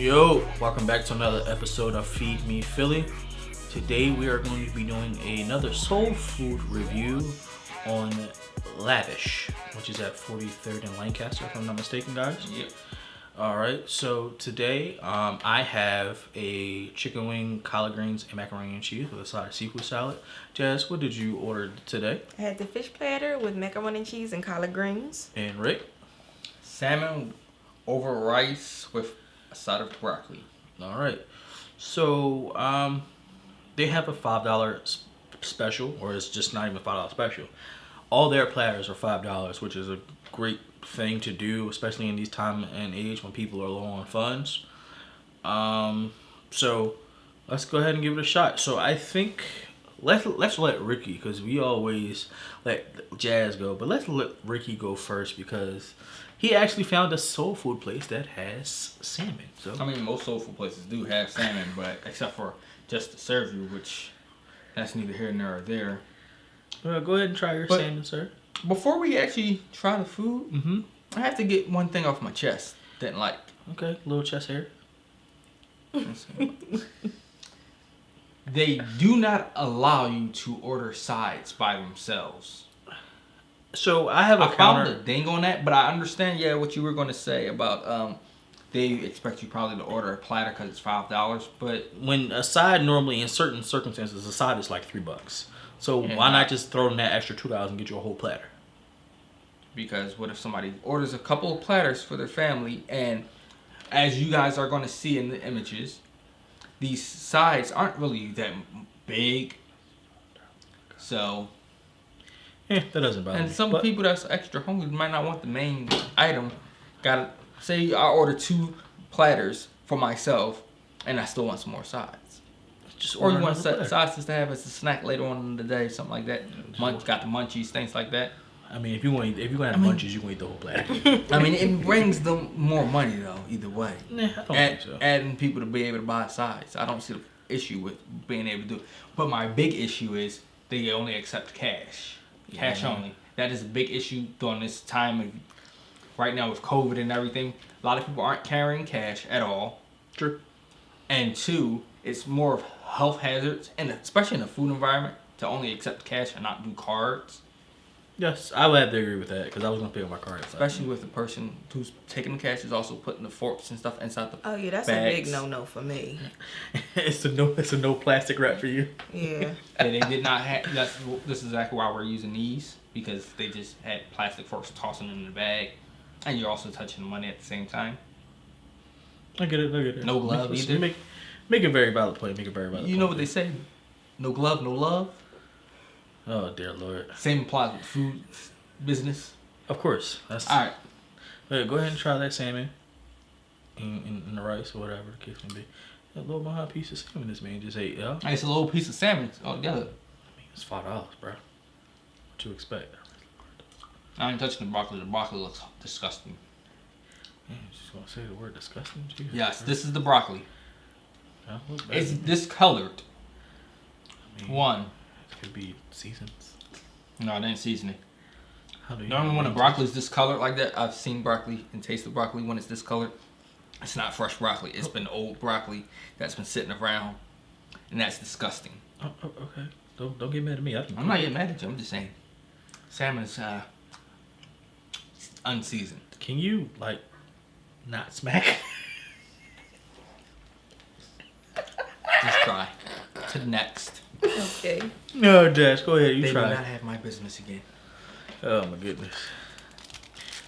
Yo, welcome back to another episode of Feed Me Philly. Today we are going to be doing another soul food review on Lavish, which is at 43rd and Lancaster, if I'm not mistaken, guys. Yep. Alright, so today I have a chicken wing, collard greens, and macaroni and cheese with a side of seafood salad. Jazz, what did you order today? I had the fish platter with macaroni and cheese and collard greens. And Rick? Salmon over rice with a side of broccoli. Alright, so they have a $5 special, or it's just not even a $5 special. All their platters are $5, which is a great thing to do, especially in these time and age when people are low on funds. So let's go ahead and give it a shot. So I think let's let Ricky, because we always let Jazz go, but let's let Ricky go first because he actually found a soul food place that has salmon. So I mean, most soul food places do have salmon, but except for just to serve you, which that's neither here nor there. Go ahead and try your salmon, sir. Before we actually try the food, I have to get one thing off my chest. Didn't like. Okay, little chest hair. They do not allow you to order sides by themselves. So I have a I found a ding on that, but I understand, what you were going to say about they expect you probably to order a platter because it's $5, but when a side normally in certain circumstances, a side is like $3. So why not just throw in that extra $2 and get you a whole platter? Because what if somebody orders a couple of platters for their family, and as you guys are going to see in the images, these sides aren't really that big. So that doesn't bother me. And some people that's extra hungry might not want the main item. Gotta say I order 2 platters for myself, and I still want some more sides. Or you want sides just to have as a snack later on in the day, something like that. Got the munchies, things like that. I mean, if you're gonna have munchies, you can eat the whole platter. I mean, it brings them more money though. Either way, I don't think so. Adding people to be able to buy sides, I don't see the issue with being able to do it. But my big issue is they only accept cash. Cash only. That is a big issue during this time of right now with COVID and everything. A lot of people aren't carrying cash at all. True. And 2, it's more of health hazards, and especially in the food environment, to only accept cash and not do cards. Yes, I would have to agree with that because I was gonna pay with my card. Especially with the person who's taking the cash is also putting the forks and stuff inside the Oh yeah, that's bags. a big no for me. It's a no plastic wrap for you. Yeah. And they did not have. This is exactly why we're using these, because they just had plastic forks tossing them in the bag, and you're also touching the money at the same time. I get it. No glove either. Make a very valid point. You know what they say? No glove, no love. Oh dear Lord. Same applies with food business. Of course. That's all right. Go ahead and try that salmon in the rice or whatever the case may be. A little behind piece of salmon this man just ate, yo. It's a little piece of salmon altogether. I mean, it's $5, bro. What you expect? I ain't touching the broccoli. The broccoli looks disgusting. Man, just gonna say the word disgusting. Jesus yes, Christ. this is the broccoli. It's discolored. I mean, One. It could be seasons. No, I didn't season it. How do you Normally when a broccoli is discolored like that, I've seen broccoli and tasted broccoli when it's discolored. It's not fresh broccoli. It's been old broccoli that's been sitting around, and that's disgusting. Oh, okay. Don't get mad at me. I'm not getting mad at you. I'm just saying, salmon's unseasoned. Can you not smack? Just try. To the next. Okay. No, Dash. Go ahead. You They try. do not have my business again. Oh my goodness.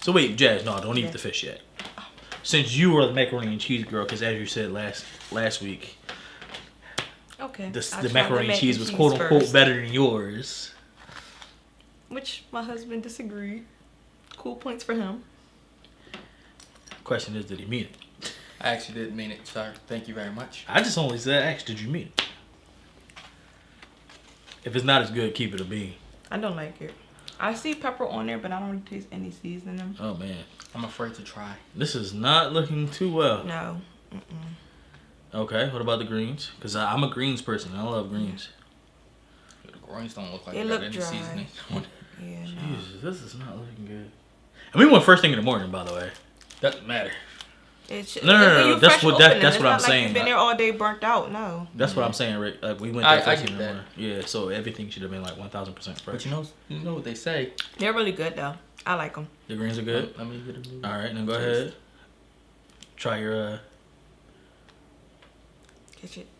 So wait, Jazz, no, don't eat the fish yet. Since you were the macaroni and cheese girl, because as you said last week, Okay. the macaroni and cheese was quote unquote better than yours. Which my husband disagreed. Cool points for him. Question is, did he mean it? I actually didn't mean it, sir. Thank you very much. I just only said, did you mean it? If it's not as good, keep it a bean. I don't like it. I see pepper on there, but I don't taste any seasoning. Oh man, I'm afraid to try. this is not looking too well. No. Okay, what about the greens? Because I'm a greens person. I love greens. The greens don't look like They they look got any dry. seasoning. Yeah, no. Jesus, this is not looking good. And we went first thing in the morning, by the way. Doesn't matter. No. That's what I'm saying. You've been there all day, burnt out. No. That's what I'm saying, Rick. Like we went there first thing in the morning. that. Yeah, so everything should have been like 1,000% fresh. But you know what they say. They're really good though. I like them. The greens are good. Let me get a All right, now go ahead. Try your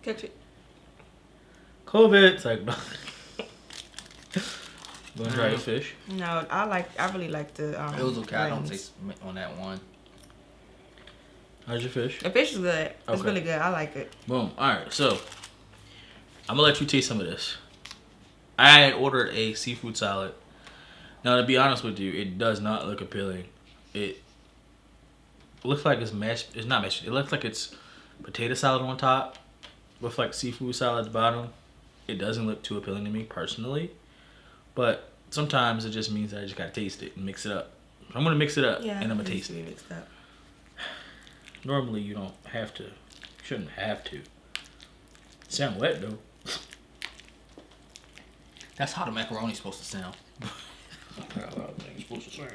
Catch it. COVID. It's like, go and try your fish. No, I really like the. It was okay. I don't greens. taste on that one. How's your fish? The fish is good. It's Okay. really good. I like it. Boom. All right, so I'm gonna let you taste some of this. I had ordered a seafood salad. Now, to be honest with you, it does not look appealing. It looks like it's mashed. It's not mashed. It looks like it's potato salad on top with like seafood salad at the bottom. It doesn't look too appealing to me personally, but sometimes it just means that I just gotta taste it and mix it up. I'm gonna mix it up and I'm gonna taste it. Mixed up. Normally, you don't have to. Shouldn't have to. Sound wet though. That's how the macaroni's supposed to sound. Supposed to sound.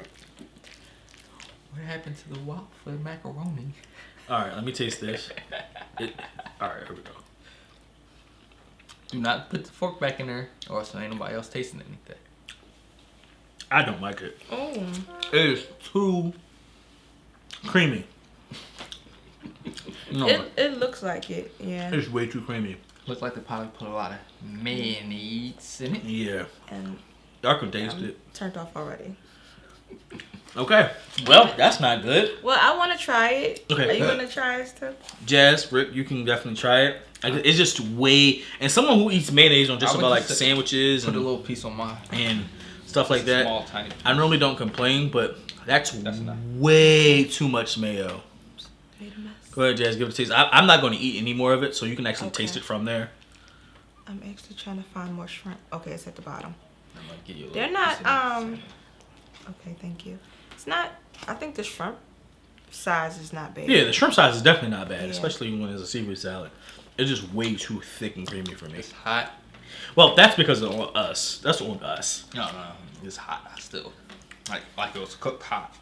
What happened to the waffle macaroni? All right, let me taste this. All right, here we go. Do not put the fork back in there, or else ain't nobody else tasting anything. I don't like it. Oh. It is too creamy. No, It looks like it. Yeah. it's way too creamy. Looks like they probably put a lot of mayonnaise in it. Yeah, And I can taste it. turned off already. Okay, well, that's not good. Well, I want to try it. Okay, Are you good. gonna try it too? Jazz, Rick, you can definitely try it. It's just way, and someone who eats mayonnaise on just I would about like just sandwiches Put a and, little piece on my and stuff like that. Small, tiny. I normally don't complain, but that's enough. way too much mayo. Made a mess. Go ahead, Jazz, give it a taste. I'm not going to eat any more of it, so you can actually Okay. taste it from there. I'm actually trying to find more shrimp. Okay, it's at the bottom. I'm gonna give you a They're little not. piece of it. Okay, thank you. It's not. I think the shrimp size is not bad. Yeah, the shrimp size is definitely not bad, Yeah. especially when it's a seafood salad. It's just way too thick and creamy for me. It's hot. Well, that's because of us. That's on us. No, it's hot still. Like it was cooked hot.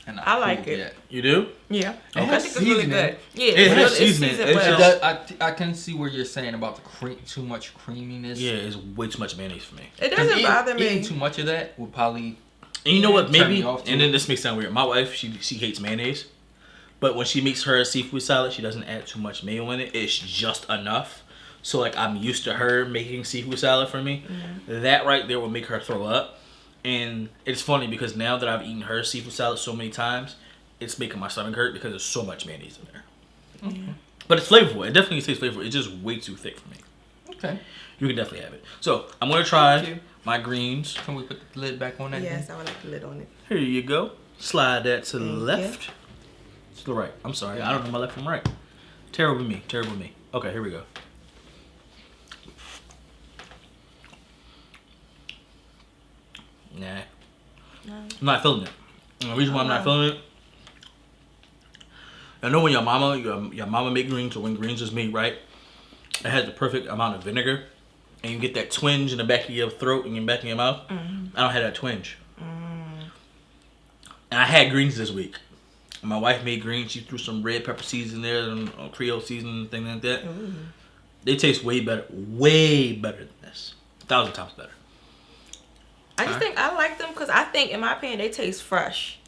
And not I like cooled it. yet. You do? Yeah. It has I think it's really seasoning. good. Yeah, It has it's seasoning. seasoned It's well. just- I can see where you're saying about the too much creaminess. Yeah, it's way too much mayonnaise for me. It 'Cause doesn't bother me. Eating too much of that would probably. And you know what? Turn Maybe, me off to and then it. this may sound weird. My wife, she hates mayonnaise. But when she makes her seafood salad, she doesn't add too much mayo in it. It's just enough. So, like, I'm used to her making seafood salad for me. Mm-hmm. That right there will make her throw up. And it's funny because now that I've eaten her seafood salad so many times, it's making my stomach hurt because there's so much mayonnaise in there. Yeah. But it's flavorful. It definitely tastes flavorful. It's just way too thick for me. Okay. You can definitely have it. So, I'm going to try Thank you. my greens. Can we put the lid back on that? Yes, I would like the lid on it. Here you go. Slide that to the Thank left. To the right. I'm sorry. I don't know my left from right. Terrible me. Terrible me. Okay, here we go. Nah. No. I'm not feeling it. And the reason why I'm not wow. feeling it, I know when your mama make greens, or when greens is made right, it has the perfect amount of vinegar, and you get that twinge in the back of your throat and in the back of your mouth. I don't have that twinge. And I had greens this week. My wife made greens. She threw some red pepper seeds in there and Creole seasoning, thing like that. Ooh. They taste way better than this. 1,000 times better. I just think I like them because I think, in my opinion, they taste fresh.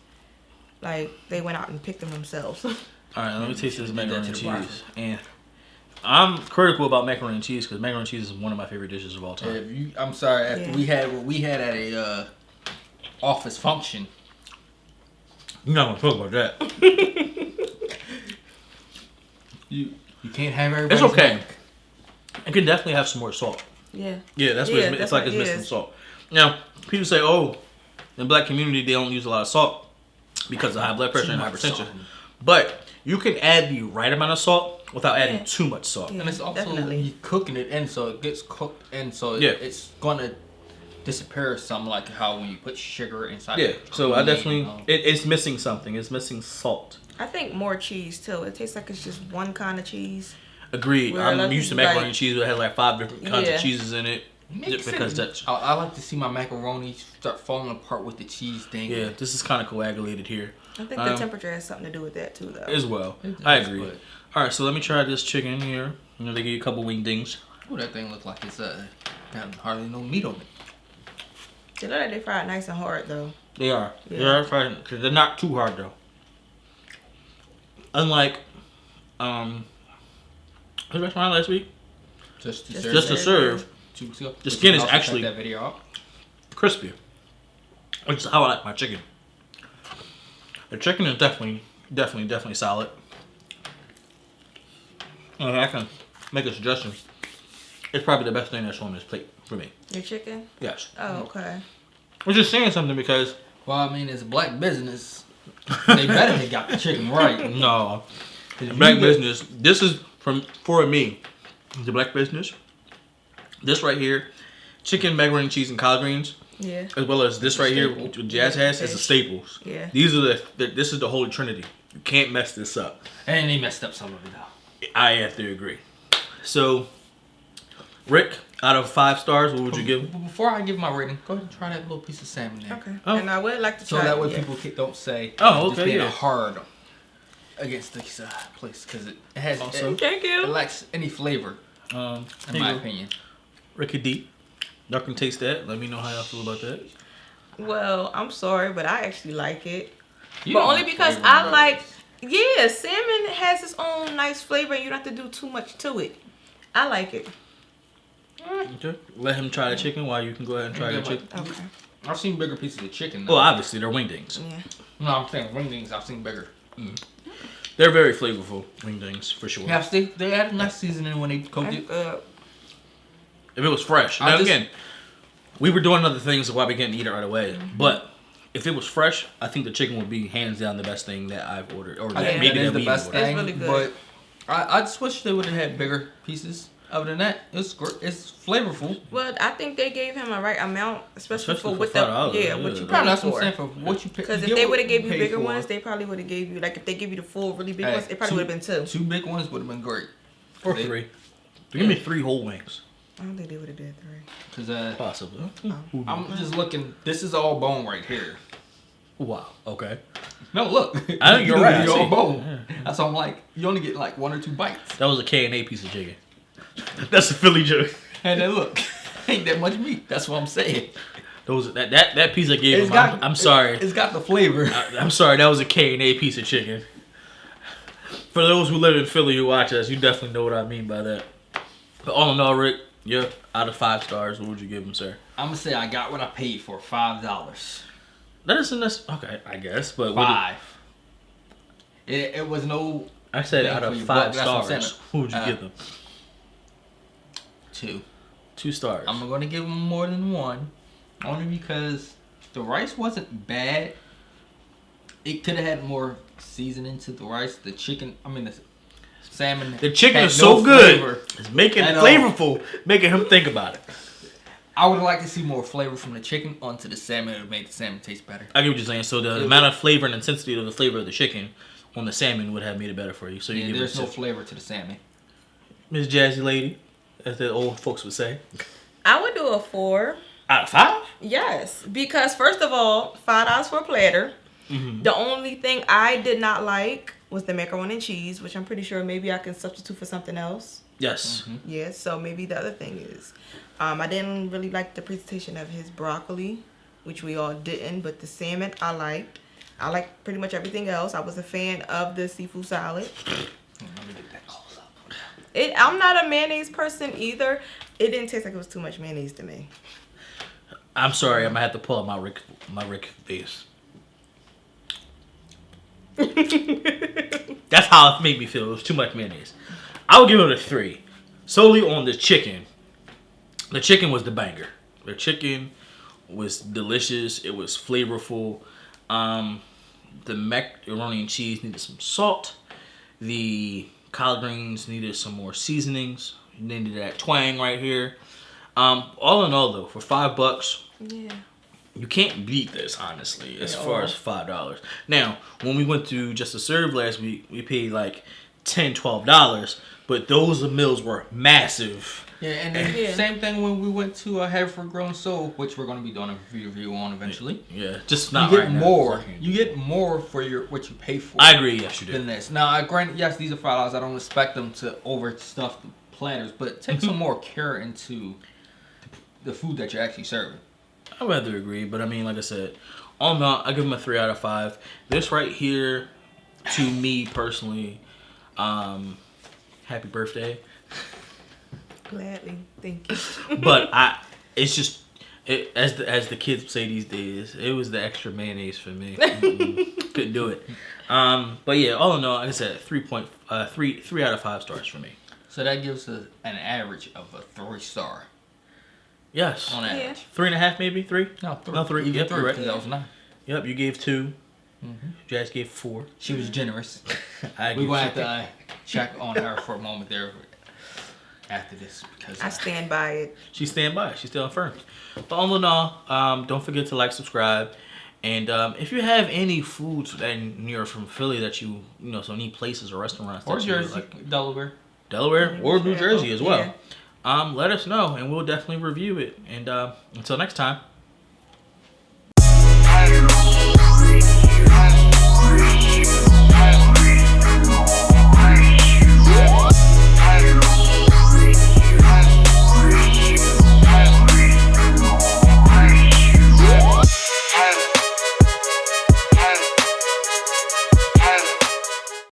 Like they went out and picked them themselves. All right, let me taste this macaroni and to the cheese. And I'm critical about macaroni and cheese because macaroni and cheese is one of my favorite dishes of all time. I'm sorry. After Yeah. we had what we had at a office function. You're not gonna talk about that. You can't have everybody. It's okay. It can definitely have some more salt. Yeah. Yeah, that's what it's like. It's missing some salt. Now, people say, "Oh, in the black community, they don't use a lot of salt because of high blood pressure and hypertension." But you can add the right amount of salt without adding too much salt. Yeah. And it's also Definitely. you cooking it in, so it gets cooked in, so Yeah. it's gonna disappear some, like how when you put sugar inside. Yeah, so I cream, definitely it's missing something. It's missing salt. I think more cheese too. It tastes like it's just one kind of cheese. Agreed. Where I'm like- used to macaroni like- and cheese, but it has like 5 different kinds Yeah. of cheeses in it. Makes because sense. that's I like to see my macaroni start falling apart with the cheese thing. yeah. This is kind of coagulated here. I think the temperature has something to do with that too, though. As well. It does, I agree. but- All right, so let me try this chicken here. You know, they give you a couple wingdings. Ooh, that thing looks like it's got hardly no meat on it. They look like they fried nice and hard, though. They are. Yeah. They are fried because they're not too hard though. Unlike the restaurant last week, Just to Just to serve. serve, 2 weeks ago. the skin is Also check actually that video out. crispy. Which is how I like my chicken. The chicken is definitely solid. And I can make a suggestion. It's probably the best thing that's on this plate for me. Your chicken? Yes. Oh, okay. I'm just saying something because Well, I mean, it's black business. They better have got the chicken right. no, black business. This is for me. The black business. This right here, chicken, macaroni and cheese, and collard greens, Yeah. as well as this right here, what Jazz has, is the staples. Yeah. These are this is the holy trinity. You can't mess this up. And they messed up some of it, though. I have to agree. So, Rick, out of 5 stars, what would you give him? But before I give my rating, go ahead and try that little piece of salmon there. Okay. Oh. And I would like to So try that way yeah. people don't say, Oh, just okay, being yeah. hard against this place because it has Also- Thank it you. lacks any flavor, in Here you my go. opinion. Ricky D. Y'all can taste that. Let me know how y'all feel about that. Well, I'm sorry, but I actually like it. You But don't only like because flavor I in like, burgers. yeah, salmon has its own nice flavor and you don't have to do too much to it. I like it. Okay. Let him try the chicken while you can go ahead and try the Okay, chicken. Okay. I've seen bigger pieces of chicken. Though. Well, obviously, they're wingdings. Yeah. No, I'm saying wingdings. I've seen bigger. They're very flavorful wingdings, for sure. Yeah, they added nice seasoning when they cooked it. If it was fresh. I Now, just- again, we were doing other things while we couldn't eat it right away. But if it was fresh, I think the chicken would be hands down the best thing that I've ordered. Or I that think maybe that is that the we best ordered. It's thing, really good. but I just wish they would have had bigger pieces. Other than that, it's great. It's flavorful. Well, I think they gave him a right amount, especially Especially for for what the $5, what you yeah. paid Probably that's what I'm for. saying for what you pay. Because if they would have gave you bigger ones, they probably would have gave you if they give you the full really big Hey, ones, it probably would have been 2. 2 big ones would have been great. Or They- 3. Give me 3 whole wings. I don't think they would have did 3. Cause Possibly. I'm just looking. This is all bone right here. Wow. Okay. No, look. I think you're right, I It's all see. bone. That's why I'm like, you only get like 1 or 2 bites. That was a K&A piece of chicken. That's a Philly joke. And then look, ain't that much meat. That's what I'm saying. That piece I gave him, I'm sorry. It's got the flavor. I'm sorry, that was a K&A piece of chicken. For those who live in Philly who watch us, you definitely know what I mean by that. But all in all, Rick, you're out of 5 stars. What would you give him, sir? I'm gonna say I got what I paid for, $5. That isn't okay, I guess. But what 5. It was no I said bang out for of your 5 buck. That's what I'm stars, saying. who would you give them? 2. 2 stars. I'm gonna give them more than 1, only because the rice wasn't bad. It could have had more seasoning to the rice. The chicken, the salmon. The chicken had is no so good. flavor. It's making at all. flavorful, making him think about it. I would like to see more flavor from the chicken onto the salmon. It would make the salmon taste better. I get what you're saying. So the amount of flavor and intensity of the flavor of the chicken on the salmon would have made it better for you. So you Yeah, give it there's no to flavor to the salmon. Miss Jazzy Lady, as the old folks would say. I would do a 4. Out of 5? Yes, because first of all, $5 for a platter. Mm-hmm. The only thing I did not like was the macaroni and cheese, which I'm pretty sure maybe I can substitute for something else. Yes. Mm-hmm. Yeah, so maybe the other thing is, I didn't really like the presentation of his broccoli, which we all didn't, but the salmon I liked. I liked pretty much everything else. I was a fan of the seafood salad. Let me get that close up. I'm not a mayonnaise person either. It didn't taste like it was too much mayonnaise to me. I'm sorry, I'm gonna have to pull out my Rick face. That's how it made me feel. It was too much mayonnaise. I would give it a 3. Solely on the chicken. The chicken was the banger. The chicken was delicious. It was flavorful. The macaroni and cheese needed some salt. The collard greens needed some more seasonings. Needed that twang right here. All in all, though, for $5, Yeah. you can't beat this, honestly, as At far all. as $5. Now, when we went to Just to Serve last week, we paid like $10, $12 but those meals were massive. Yeah, and then same thing when we went to Hereford Grown Soul, which we're going to be doing a review on eventually. Yeah, just not you get right more. now. You get more for what you pay for. I agree. Yes, you do. Than this. Now, granted, yes, these are $5. I don't expect them to overstuff the platters, but take some more care into the food that you're actually serving. I'd rather agree, but I mean, like I said, all in all, I give them a 3 out of 5. This right here, to me personally, happy birthday. Gladly, thank you. But it's just as the kids say these days, it was the extra mayonnaise for me. Couldn't do it. But yeah, all in all, like I said, 3 out of 5 stars for me. So that gives us an average of a 3-star. Yes. On average. 3.5 maybe? 3? No, 3. No, 3. Even Yep, 3, you're right. because that was 9. Yep, you gave 2. Jazz gave 4. She was generous. We're going to have to check on her for a moment there after this. Because I stand by it. She stand by it. She's still affirmed. But all in all, don't forget to like, subscribe. And if you have any foods that you're from Philly that you know, so any places or restaurants or that Jersey, you like, Delaware, or New Jersey as well, Yeah. let us know and we'll definitely review it. And until next time.